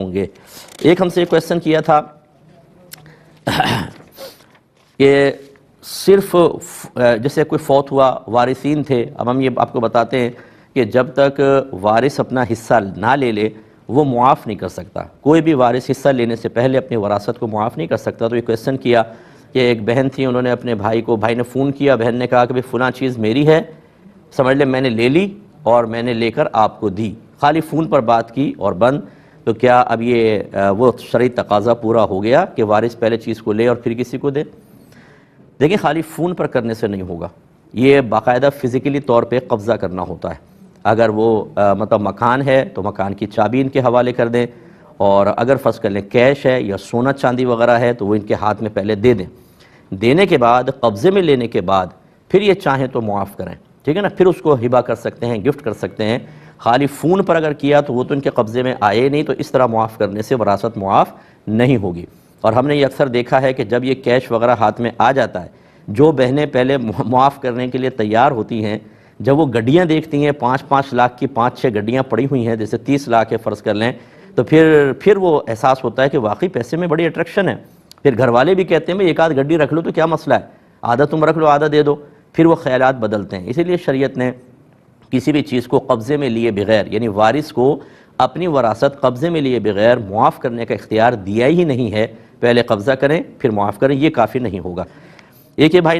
ہوں گے۔ ایک ہم سے کویسچن کیا تھا کہ صرف جیسے کوئی فوت ہوا، وارثین تھے، اب ہم یہ آپ کو بتاتے ہیں کہ جب تک وارث اپنا حصہ نہ لے لے وہ معاف نہیں کر سکتا۔ کوئی بھی وارث حصہ لینے سے پہلے اپنی وراثت کو معاف نہیں کر سکتا۔ تو یہ کویسچن کیا کہ ایک بہن تھی، انہوں نے اپنے بھائی نے فون کیا، بہن نے کہا کہ فلاں چیز میری ہے، سمجھ لیں میں نے لے لی اور میں نے لے کر آپ کو دی، خالی فون پر بات کی اور بند۔ تو کیا اب یہ وہ شرعی تقاضا پورا ہو گیا کہ وارث پہلے چیز کو لے اور پھر کسی کو دے؟ دیکھیں خالی فون پر کرنے سے نہیں ہوگا، یہ باقاعدہ فزیکلی طور پہ قبضہ کرنا ہوتا ہے۔ اگر وہ مطلب مکان ہے تو مکان کی چابی ان کے حوالے کر دیں، اور اگر فرض کر لیں کیش ہے یا سونا چاندی وغیرہ ہے تو وہ ان کے ہاتھ میں پہلے دے دیں۔ دینے کے بعد، قبضے میں لینے کے بعد پھر یہ چاہیں تو معاف کریں، ٹھیک ہے نا، پھر اس کو ہبہ کر سکتے ہیں، گفٹ کر سکتے ہیں۔ خالی فون پر اگر کیا تو وہ تو ان کے قبضے میں آئے نہیں، تو اس طرح معاف کرنے سے وراثت معاف نہیں ہوگی۔ اور ہم نے یہ اکثر دیکھا ہے کہ جب یہ کیش وغیرہ ہاتھ میں آ جاتا ہے، جو بہنیں پہلے معاف کرنے کے لیے تیار ہوتی ہیں، جب وہ گڈیاں دیکھتی ہیں 5-5 لاکھ کی 5-6 گڈیاں پڑی ہوئی ہیں، جیسے 30 لاکھ ہے فرض کر لیں، تو پھر وہ احساس ہوتا ہے کہ واقعی پیسے میں بڑی اٹریکشن ہے۔ پھر گھر والے بھی کہتے ہیں بھئی ایک آدھ گڈی رکھ لو تو کیا مسئلہ ہے، آدھا تم رکھ لو آدھا دے دو، پھر وہ خیالات بدلتے ہیں۔ اسی لیے شریعت نے کسی بھی چیز کو قبضے میں لیے بغیر، یعنی وارث کو اپنی وراثت قبضے میں لیے بغیر معاف کرنے کا اختیار دیا ہی نہیں ہے۔ پہلے قبضہ کریں پھر معاف کریں، یہ کافی نہیں ہوگا۔ ایک یہ بھائی